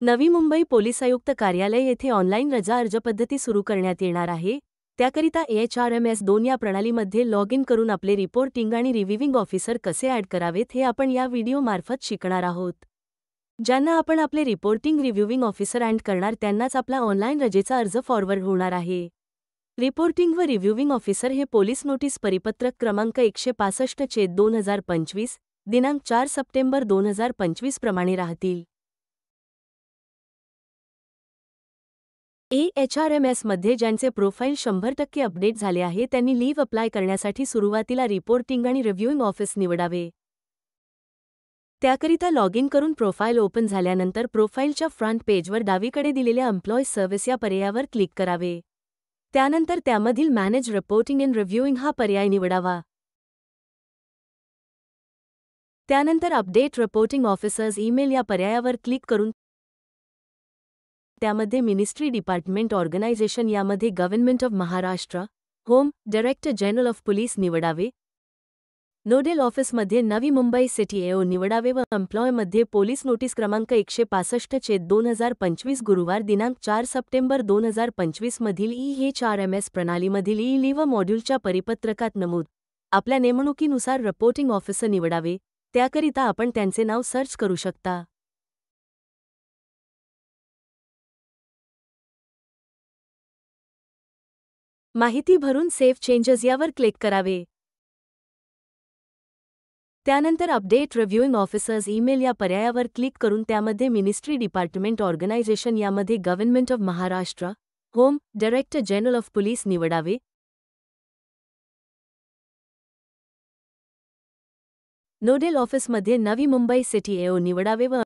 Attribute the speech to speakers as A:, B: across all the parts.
A: Navi Mumbai police आयुक्त कार्यालय येथे ऑनलाईन रजा अर्ज पद्धती सुरू करण्यात येणार आहे. त्याकरिता HRMS2 या प्रणालीमध्ये लॉग इन करून आपले रिपोर्टिंग आणि रिव्हिविंग ऑफिसर कसे ॲड करावेत हे आपण या व्हिडिओमार्फत शिकणार आहोत. ज्यांना आपण आपले रिपोर्टिंग रिव्हिविंग ऑफिसर ॲड करणार त्यांनाच आपला ऑनलाईन रजेचा अर्ज फॉरवर्ड होणार आहे. रिपोर्टिंग व रिव्हिविंग ऑफिसर हे पोलीस नोटीस परिपत्रक क्रमांक 165/2025 दिनांक 4 सप्टेंबर 2025 प्रमाणे राहतील. HRMS मध्ये ज्यांचे प्रोफाईल 100% अपडेट झाले आहे त्यांनी लीव्ह अप्लाय करण्यासाठी सुरुवातीला रिपोर्टिंग आणि रिव्ह्यूइंग ऑफिस निवडावे. त्याकरिता लॉग इन करून प्रोफाईल ओपन झाल्यानंतर प्रोफाईलच्या फ्रंट पेजवर डावीकडे दिलेल्या एम्प्लॉई सर्व्हिस या पर्यायावर क्लिक करावे. त्यानंतर त्यामधील मॅनेज रिपोर्टिंग अँड रिव्ह्यूइंग हा पर्याय निवडावा. त्यानंतर अपडेट रिपोर्टिंग ऑफिसर्स ईमेल या पर्यायावर क्लिक करून त्यामध्ये मिनिस्ट्री डिपार्टमेंट ऑर्गनायझेशन यामध्ये government of Maharashtra, home, director general of police निवडावे. नोडल ऑफिसमध्ये नवी मुंबई सिटी एओ निवडावे व एम्प्लॉयमध्ये पोलीस नोटीस क्रमांक 165/2025 गुरुवार दिनांक 4 सप्टेंबर 2025 मधील HRMS प्रणालीमधील लीव्ह मॉड्यूलच्या परिपत्रकात नमूद आपल्या नेमणुकीनुसार रिपोर्टिंग ऑफिसर निवडावे. त्याकरिता आपण त्यांचे नाव सर्च करू शकता. माहिती भरून सेव्ह चेंजेस यावर क्लिक करावे. त्यानंतर अपडेट रिव्ह्यूइंग ऑफिसर्स ईमेल या पर्यायावर क्लिक करून त्यामध्ये मिनिस्ट्री डिपार्टमेंट ऑर्गनायझेशन यामध्ये government of Maharashtra, home, director general of police निवडावे. नोडल ऑफिसमध्ये नवी मुंबई सिटी एओ निवडावे व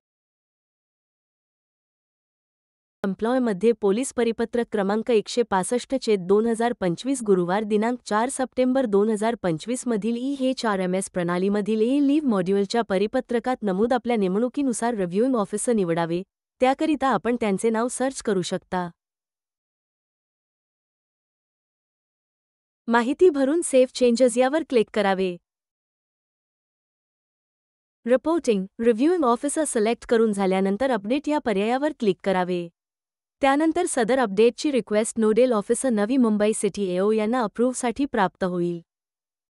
A: एम्प्लॉयमध्ये पोलीस परिपत्रक क्रमांक 165/2025 गुरुवार दिनांक 4 सप्टेंबर 2025 मधील HRMS प्रणालीमधील लीव्ह मॉड्यूलच्या परिपत्रकात नमूद आपल्या नेमणुकीनुसार रिव्ह्यूइंग ऑफिसर निवडावे. त्याकरिता आपण त्यांचे नाव सर्च करू शकता. माहिती भरून सेव्ह चेंजेस यावर क्लिक करावे. रिपोर्टिंग रिव्ह्यूइंग ऑफिसर सिलेक्ट करून झाल्यानंतर अपडेट या पर्यायावर क्लिक करावे. त्यानंतर सदर अपडेटची request nodal officer Navi Mumbai city AO यांना अप्रूव्हसाठी प्राप्त होईल.